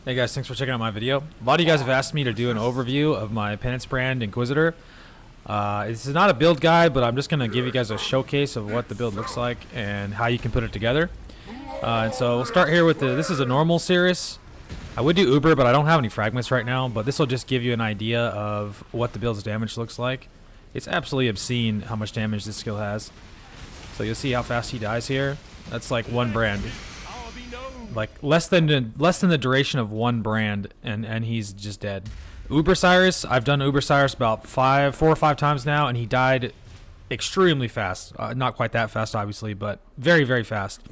Hey guys, thanks for checking out my video. A lot of you guys have asked me to do an overview of my Penance brand Inquisitor. This is not a build guide, but I'm just going to give you guys a showcase of what the build looks like and how you can put it together. And so we'll start here with this is a normal series. I would do Uber, but I don't have any fragments right now, but this will just give you an idea of what the build's damage looks like. It's absolutely obscene how much damage this skill has. So you'll see how fast he dies here. That's like one brand. Like less than the duration of one brand, and he's just dead. Uber Cyrus, I've done Uber Cyrus about 4 or 5 times now, and he died extremely fast. Not quite that fast, obviously, but very, very fast.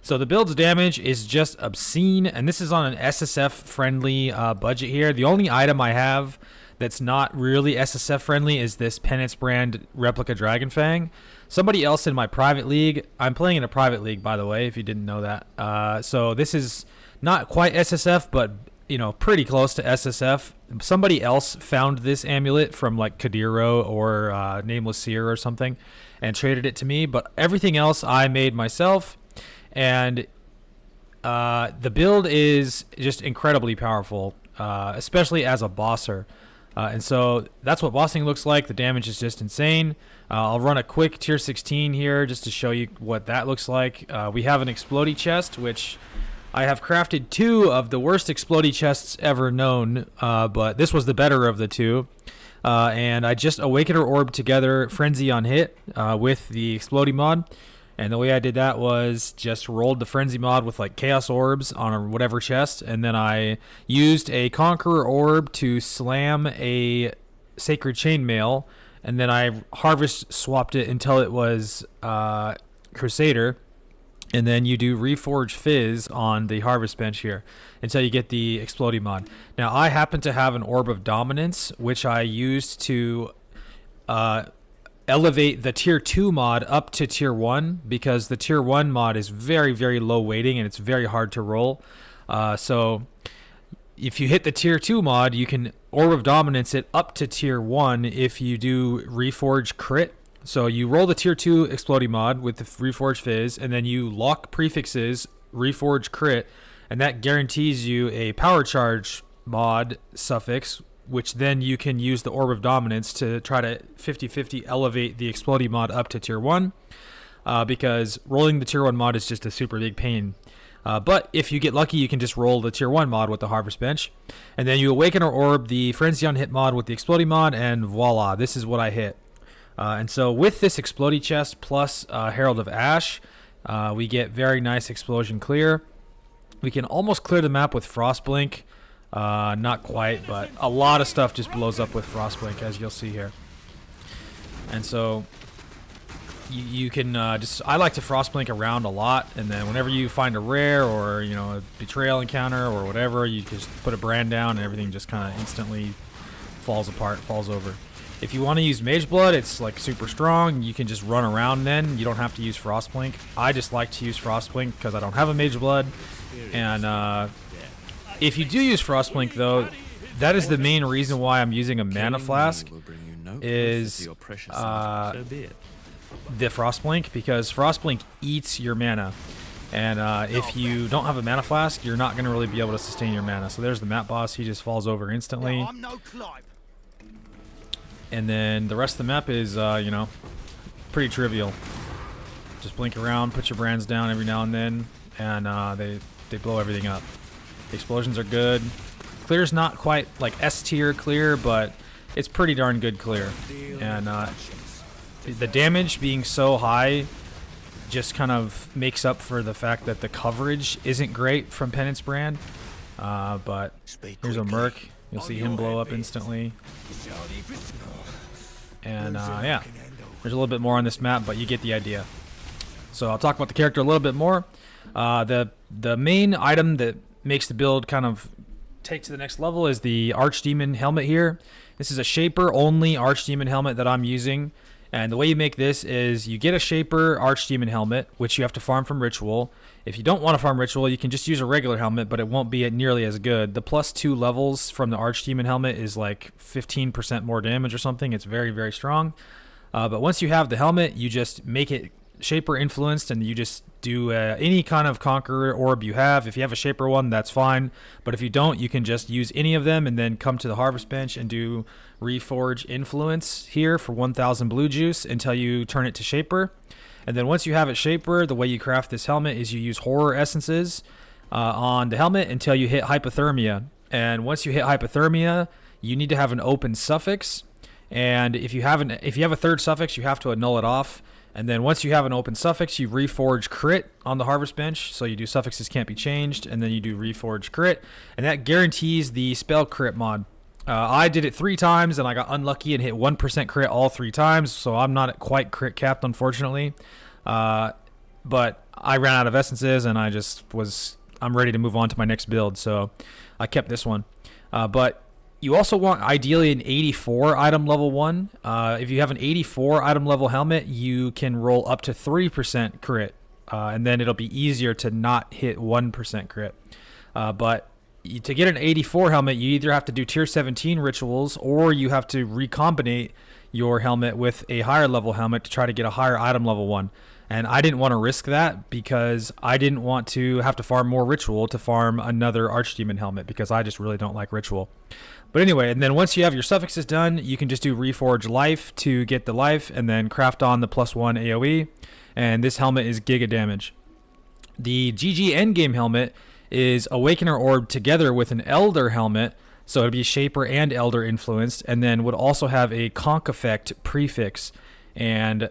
So the build's damage is just obscene, and this is on an SSF friendly budget here. The only item I have that's not really SSF friendly is this Penance brand replica Dragon Fang. Somebody else in my private league, I'm playing in a private league, by the way, if you didn't know that. So this is not quite SSF, but you know, pretty close to SSF. Somebody else found this amulet from like Kadiro or Nameless Seer or something and traded it to me, but everything else I made myself. And the build is just incredibly powerful, especially as a bosser. And so that's what bossing looks like. The damage is just insane. I'll run a quick tier 16 here just to show you what that looks like. We have an explodey chest, which I have crafted 2 of the worst explodey chests ever known, but this was the better of the 2. And I just Awakener Orb together Frenzy on hit with the explodey mod. And the way I did that was just rolled the Frenzy mod with like Chaos Orbs on a whatever chest, and then I used a Conqueror Orb to slam a Sacred Chainmail, and then I Harvest swapped it until it was Crusader, and then you do Reforge Fizz on the Harvest bench here until you get the Explodey mod. Now I happen to have an Orb of Dominance, which I used to elevate the tier 2 mod up to tier 1 because the tier 1 mod is very, very low weighting and it's very hard to roll. So if you hit the tier 2 mod, you can Orb of Dominance it up to tier 1 if you do Reforge Crit. So you roll the tier 2 Exploding mod with the Reforge Fizz, and then you lock prefixes Reforge Crit, and that guarantees you a Power Charge mod suffix, which then you can use the Orb of Dominance to try to 50-50 elevate the Explodey mod up to tier 1, because rolling the tier 1 mod is just a super big pain. But if you get lucky, you can just roll the tier 1 mod with the Harvest bench, and then you Awaken or Orb the Frenzy on hit mod with the Explodey mod, and voila, this is what I hit. And so with this Explodey chest plus Herald of Ash, we get very nice explosion clear. We can almost clear the map with Frostblink. Not quite, but a lot of stuff just blows up with Frostblink, as you'll see here. And so you can I like to Frostblink around a lot, and then whenever you find a rare or a betrayal encounter or whatever, you just put a brand down and everything just kind of instantly falls apart, falls over. If you want to use Mage Blood, it's like super strong. You can just run around then. You don't have to use Frostblink. I just like to use Frostblink because I don't have a Mage Blood, and if you do use Frostblink, though, that is the main reason why I'm using a Mana Flask, is the Frostblink, because Frostblink eats your mana. And if you don't have a Mana Flask, you're not going to really be able to sustain your mana. So there's the map boss. He just falls over instantly. And then the rest of the map is, pretty trivial. Just blink around, put your brands down every now and then, and they blow everything up. The explosions are good. Clear's not quite like S tier clear, but it's pretty darn good clear. And the damage being so high just kind of makes up for the fact that the coverage isn't great from Penance brand. But here's a Merc. You'll see him blow up instantly. And yeah, there's a little bit more on this map, but you get the idea. So I'll talk about the character a little bit more. The main item that makes the build kind of take to the next level is the Archdemon helmet here. This is a Shaper only Archdemon helmet that I'm using, and the way you make this is you get a Shaper Archdemon helmet, which you have to farm from Ritual. If you don't want to farm Ritual, you can just use a regular helmet, but it won't be nearly as good. The +2 levels from the Archdemon helmet is like 15% more damage or something. It's very, very strong. But once you have the helmet, you just make it Shaper influenced, and you just do any kind of Conqueror orb you have. If you have a Shaper one, that's fine. But if you don't, you can just use any of them and then come to the Harvest Bench and do Reforge Influence here for 1,000 blue juice until you turn it to Shaper. And then once you have it Shaper, the way you craft this helmet is you use Horror Essences on the helmet until you hit Hypothermia. And once you hit Hypothermia, you need to have an open suffix. And if you have a third suffix, you have to annul it off. And then once you have an open suffix, you reforge crit on the Harvest Bench. So you do suffixes can't be changed, and then you do reforge crit, and that guarantees the spell crit mod. I did it 3 times, and I got unlucky and hit 1% crit all 3 times. So I'm not quite crit capped, unfortunately. But I ran out of essences, and I'm ready to move on to my next build. So I kept this one. But you also want ideally an 84 item level 1. If you have an 84 item level helmet, you can roll up to 3% crit, and then it'll be easier to not hit 1% crit. But to get an 84 helmet, you either have to do tier 17 rituals, or you have to recombinate your helmet with a higher level helmet to try to get a higher item level 1. And I didn't want to risk that because I didn't want to have to farm more ritual to farm another Archdemon helmet, because I just really don't like ritual. But anyway, and then once you have your suffixes done, you can just do Reforge Life to get the life, and then craft on the +1 AoE. And this helmet is giga damage. The GG Endgame helmet is Awakener Orb together with an Elder helmet, so it'd be Shaper and Elder influenced, and then would also have a Conk effect prefix. And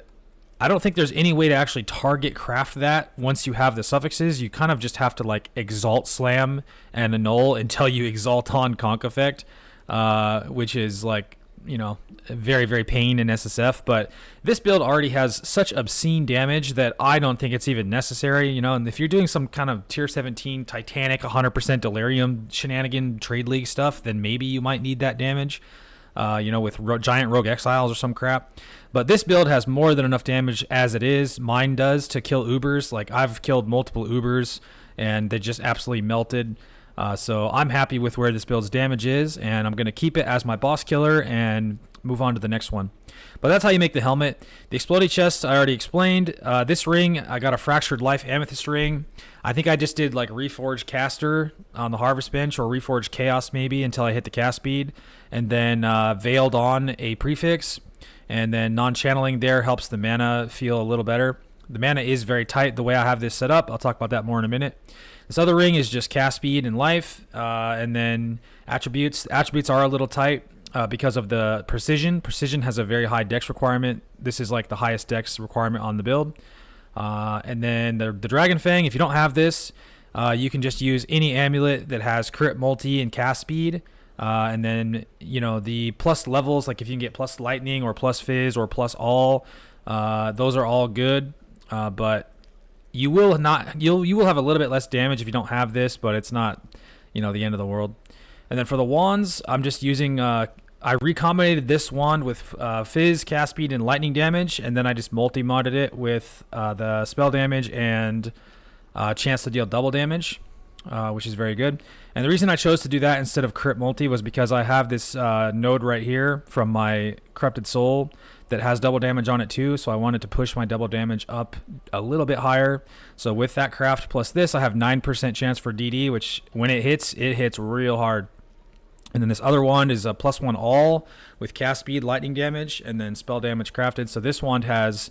I don't think there's any way to actually target craft that once you have the suffixes. You kind of just have to like Exalt Slam and annul until you Exalt on Conk effect, which is like, you know, very, very pain in SSF. But this build already has such obscene damage that I don't think it's even necessary, you know. And if you're doing some kind of tier 17 Titanic 100% Delirium shenanigan trade league stuff, then maybe you might need that damage, you know, with giant rogue exiles or some crap. But this build has more than enough damage as it is. Mine does, to kill Ubers. Like, I've killed multiple Ubers and they just absolutely melted. So I'm happy with where this build's damage is, and I'm going to keep it as my boss killer and move on to the next one. But that's how you make the helmet. The exploding chest I already explained. This ring, I got a Fractured Life Amethyst ring. I think I just did like Reforge Caster on the Harvest Bench, or Reforge Chaos maybe, until I hit the cast speed, and then Veiled on a prefix, and then non-channeling there helps the mana feel a little better. The mana is very tight the way I have this set up. I'll talk about that more in a minute. This other ring is just cast speed and life, and then attributes. Attributes are a little tight because of the precision. Precision has a very high dex requirement. This is like the highest dex requirement on the build. And then the Dragon Fang, if you don't have this, you can just use any amulet that has crit multi and cast speed. And then, you know, the plus levels, like if you can get plus lightning or plus fizz or plus all, those are all good. But you will have a little bit less damage if you don't have this, but it's not, you know, the end of the world. And then for the wands, I'm just using I recombinated this wand with fizz, cast speed, and lightning damage, and then I just multi-modded it with the spell damage and chance to deal double damage, which is very good. And the reason I chose to do that instead of crit multi was because I have this node right here from my Corrupted Soul that has double damage on it too, so I wanted to push my double damage up a little bit higher. So with that craft plus this, I have 9% chance for DD, which when it hits real hard. And then this other wand is a +1 all with cast speed, lightning damage, and then spell damage crafted. So this wand has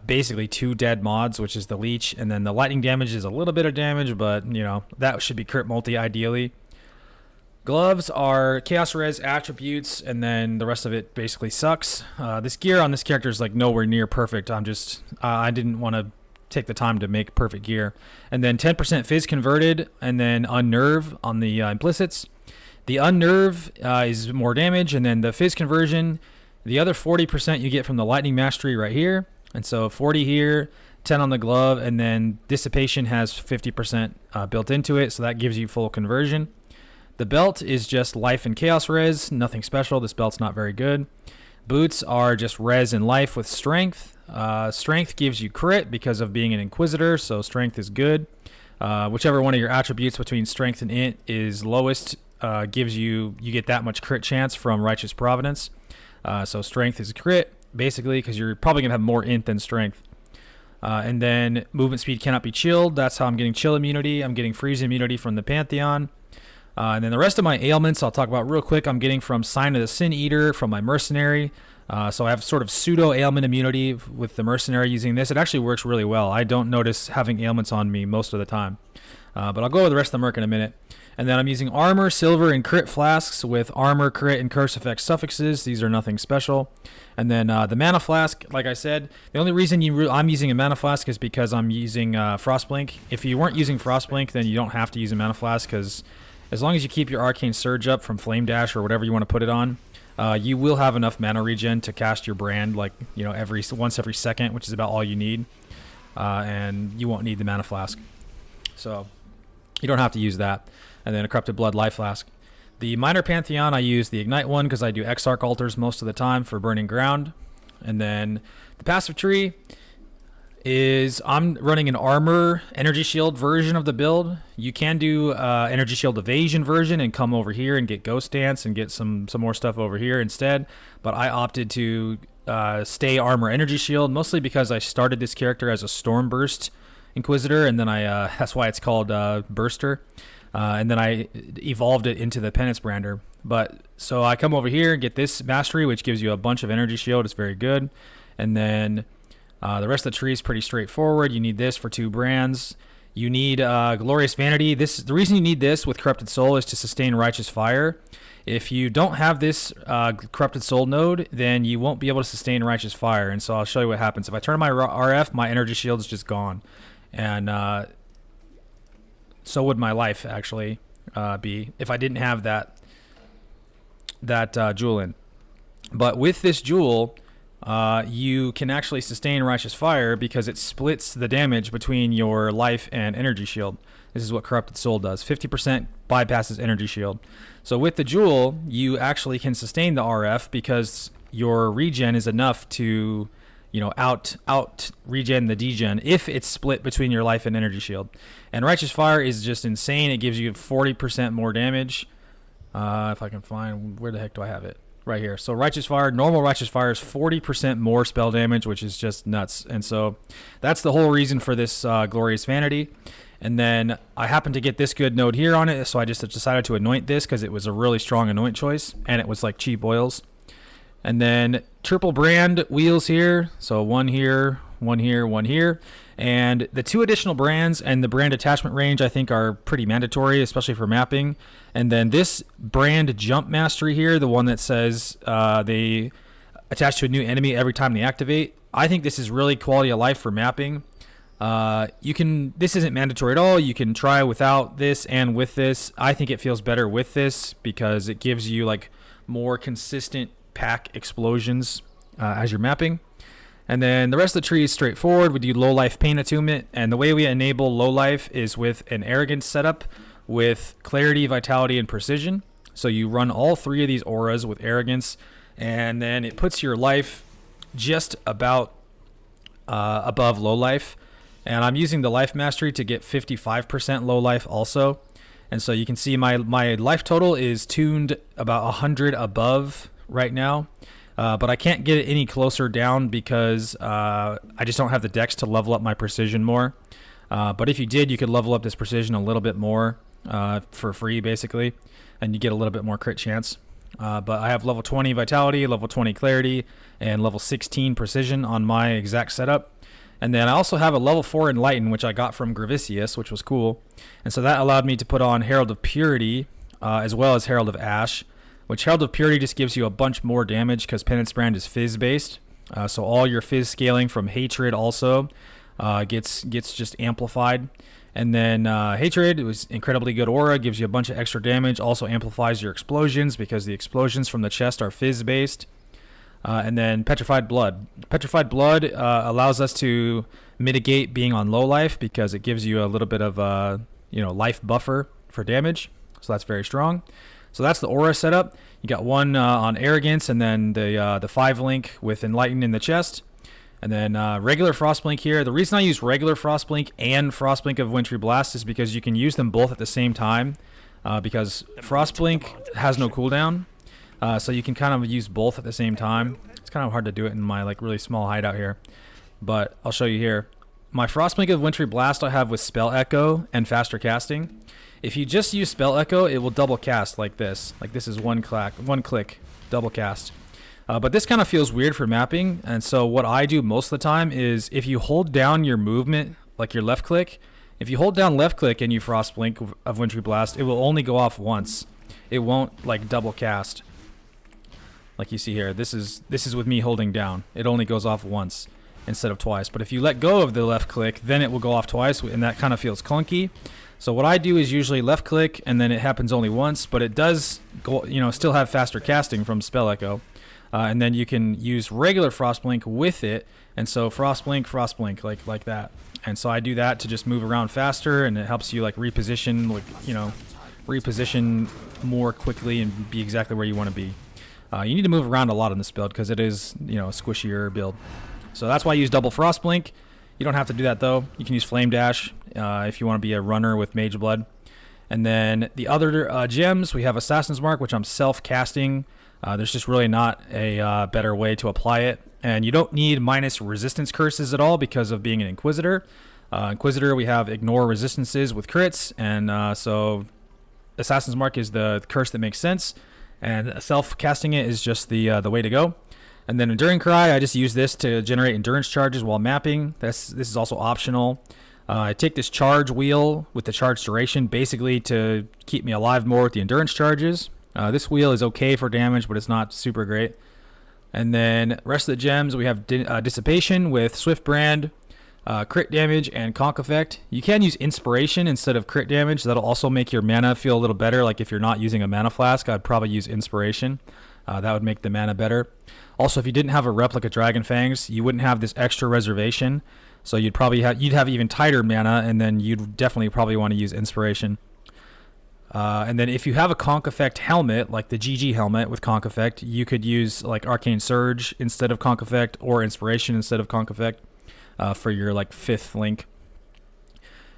basically 2 dead mods, which is the leech, and then the lightning damage is a little bit of damage, but you know, that should be crit multi ideally. Gloves are Chaos Res attributes, and then the rest of it basically sucks. This gear on this character is like nowhere near perfect. I didn't want to take the time to make perfect gear. And then 10% Fizz converted, and then Unnerve on the implicits. The Unnerve is more damage, and then the Fizz conversion, the other 40% you get from the Lightning Mastery right here. And so 40 here, 10 on the glove, and then Dissipation has 50% built into it, so that gives you full conversion. The belt is just life and chaos res, nothing special. This belt's not very good. Boots are just res and life with strength. Strength gives you crit because of being an Inquisitor, so strength is good. Whichever one of your attributes between strength and int is lowest gives you get that much crit chance from Righteous Providence. So strength is crit, basically, because you're probably going to have more int than strength. And then movement speed cannot be chilled. That's how I'm getting chill immunity. I'm getting freeze immunity from the Pantheon. And then the rest of my ailments I'll talk about real quick. I'm getting from Sign of the Sin Eater, from my Mercenary. So I have sort of pseudo ailment immunity with the Mercenary using this. It actually works really well. I don't notice having ailments on me most of the time. But I'll go over the rest of the Merc in a minute. And then I'm using armor, silver, and crit flasks with armor, crit, and curse effect suffixes. These are nothing special. And then the mana flask, like I said, the only reason I'm using a mana flask is because I'm using Frostblink. If you weren't using Frostblink, then you don't have to use a mana flask, because as long as you keep your Arcane Surge up from Flame Dash or whatever you want to put it on, you will have enough mana regen to cast your brand, like, you know, once every second, which is about all you need. And you won't need the mana flask. So you don't have to use that. And then a Corrupted Blood Life Flask. The Minor Pantheon, I use the Ignite one because I do Exarch altars most of the time for burning ground. And then the passive tree is I'm running an armor energy shield version of the build. You can do energy shield evasion version and come over here and get Ghost Dance and get some more stuff over here instead. But I opted to stay armor energy shield, mostly because I started this character as a Stormburst Inquisitor, and then that's why it's called Burster. And then I evolved it into the Penance Brander. But so I come over here and get this mastery, which gives you a bunch of energy shield. It's very good. And then the rest of the tree is pretty straightforward. You need this for 2 brands. You need Glorious Vanity. The reason you need this with Corrupted Soul is to sustain Righteous Fire. If you don't have this Corrupted Soul node, then you won't be able to sustain Righteous Fire. And so I'll show you what happens. If I turn my RF, my energy shield is just gone. And so would my life actually be if I didn't have that jewel in. But with this jewel, you can actually sustain Righteous Fire because it splits the damage between your life and energy shield. This is what Corrupted Soul does. 50% bypasses energy shield. So with the jewel, you actually can sustain the RF because your regen is enough to, you know, out regen the degen if it's split between your life and energy shield. And Righteous Fire is just insane. It gives you 40% more damage. If I can find, where the heck do I have it? Right here. So Righteous Fire, normal Righteous Fire is 40% more spell damage, which is just nuts. And so that's the whole reason for this Glorious Vanity. And then I happened to get this good node here on it, so I just decided to anoint this because it was a really strong anoint choice, and it was like cheap oils. And then triple brand wheels here. So one here, one here, one here. And the 2 additional brands and the brand attachment range I think are pretty mandatory, especially for mapping. And then this brand jump mastery here, the one that says they attach to a new enemy every time they activate. I think this is really quality of life for mapping. This isn't mandatory at all. You can try without this and with this. I think it feels better with this because it gives you like more consistent pack explosions as you're mapping. And then the rest of the tree is straightforward. We do low life pain attunement, and the way we enable low life is with an arrogance setup with clarity, vitality, and precision. So you run all 3 of these auras with arrogance, and then it puts your life just about above low life. And I'm using the life mastery to get 55% low life also. And so you can see my life total is tuned about 100 above right now. But I can't get it any closer down because I just don't have the dex to level up my precision more. But if you did, you could level up this precision a little bit more for free, basically, and you get a little bit more crit chance. But I have level 20 vitality, level 20 clarity, and level 16 precision on my exact setup. And then I also have a level 4 enlighten, which I got from Gravicius, which was cool. And so that allowed me to put on Herald of Purity as well as Herald of Ash, which Herald of Purity just gives you a bunch more damage because Penance Brand is Fizz based. So all your Fizz scaling from Hatred also gets just amplified. And then Hatred, it was incredibly good aura, gives you a bunch of extra damage, also amplifies your explosions because the explosions from the chest are Fizz based. And then Petrified Blood. Petrified Blood allows us to mitigate being on low life because it gives you a little bit of life buffer for damage. So that's very strong. So that's the aura setup. You got one on Arrogance, and then the 5 link with Enlighten in the chest. And then regular Frostblink here. The reason I use regular Frostblink and Frostblink of Wintry Blast is because you can use them both at the same time. Because Frostblink has no cooldown. So you can kind of use both at the same time. It's kind of hard to do it in my like really small hideout here. But I'll show you here. my Frostblink of Wintry Blast I have with Spell Echo and faster casting. If you just use Spell Echo, it will double cast like this. Like this is one click, double cast. But this kind of feels weird for mapping, and so what I do most of the time is if you hold down your movement, like your left click, if you hold down left click and you Frostblink of Wintry Blast, it will only go off once. It won't like double cast. Like you see here, this is with me holding down. It only goes off once instead of twice. But if you let go of the left click, then it will go off twice, and that kind of feels clunky. So what I do is usually left click, and then it happens only once, but it does go, still have faster casting from Spell Echo. And then you can use regular Frostblink with it, and so Frostblink, like that. And so I do that to just move around faster, and it helps you like reposition, reposition more quickly and be exactly where you want to be. You need to move around a lot in this build because it is, a squishier build. So that's why I use double Frostblink. You don't have to do that though. You can use Flame Dash if you want to be a runner with Mage Blood. And then the other gems, we have Assassin's Mark, which I'm self-casting. There's just really not a better way to apply it. And you don't need minus resistance curses at all because of being an Inquisitor. Inquisitor, we have ignore resistances with crits, and so Assassin's Mark is the curse that makes sense, and self-casting it is just the way to go. And then Enduring Cry, I just use this to generate endurance charges while mapping. This is also optional. I take this charge wheel with the charge duration basically to keep me alive more with the endurance charges. This wheel is okay for damage, but it's not super great. And then rest of the gems, we have Dissipation with Swift Brand, crit damage, and Conk Effect. You can use Inspiration instead of crit damage. That'll also make your mana feel a little better. Like if you're not using a mana flask, I'd probably use Inspiration. That would make the mana better. Also, if you didn't have a Replica Dragon Fangs, you wouldn't have this extra reservation. So you'd have even tighter mana, and then you'd definitely probably want to use Inspiration. And then if you have a Conk Effect helmet, like the GG helmet with Conk Effect, you could use like Arcane Surge instead of Conk Effect, or Inspiration instead of Conk Effect for your like 5th link.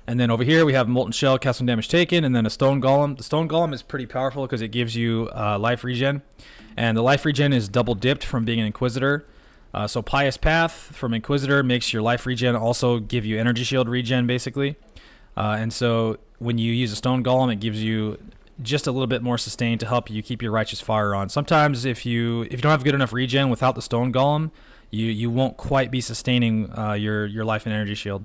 And then over here we have Molten Shell, cast some damage taken, and then a Stone Golem. The Stone Golem is pretty powerful because it gives you life regen, and the life regen is double dipped from being an Inquisitor. So Pious Path from Inquisitor makes your life regen also give you energy shield regen basically. And so when you use a Stone Golem, it gives you just a little bit more sustain to help you keep your Righteous Fire on. Sometimes if you don't have good enough regen without the Stone Golem, you won't quite be sustaining your life and energy shield.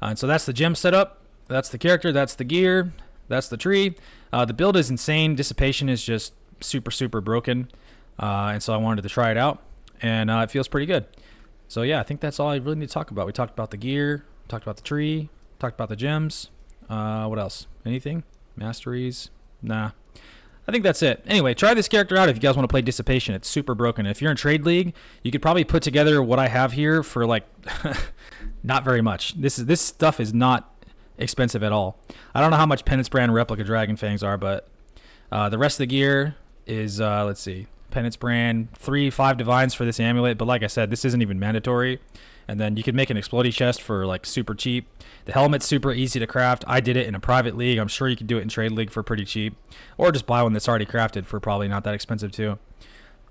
And so that's the gem setup. That's the character. That's the gear. That's the tree. The build is insane. Dissipation is just super broken. And so I wanted to try it out, and it feels pretty good. So yeah, I think that's all I really need to talk about. We talked about the gear, talked about the tree, talked about the gems. What else? Anything? Masteries? Nah. I think that's it. Anyway, try this character out if you guys want to play Dissipation. It's super broken. If you're in Trade League, you could probably put together what I have here for like not very much. This stuff is not expensive at all. I don't know how much Penance Brand Replica Dragon Fangs are, but the rest of the gear is, let's see, Penance Brand, 5 Divines for this amulet, but like I said, this isn't even mandatory. And then you can make an Explodey chest for like super cheap. The helmet's super easy to craft. I did it in a private league. I'm sure you could do it in Trade League for pretty cheap. Or just buy one that's already crafted for probably not that expensive too.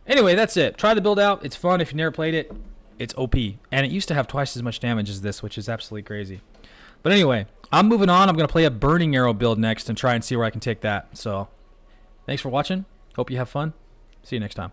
Anyway, that's it. Try the build out. It's fun. If you never played it, it's OP. And it used to have twice as much damage as this, which is absolutely crazy. But anyway, I'm moving on. I'm going to play a Burning Arrow build next and try and see where I can take that. So, thanks for watching. Hope you have fun. See you next time.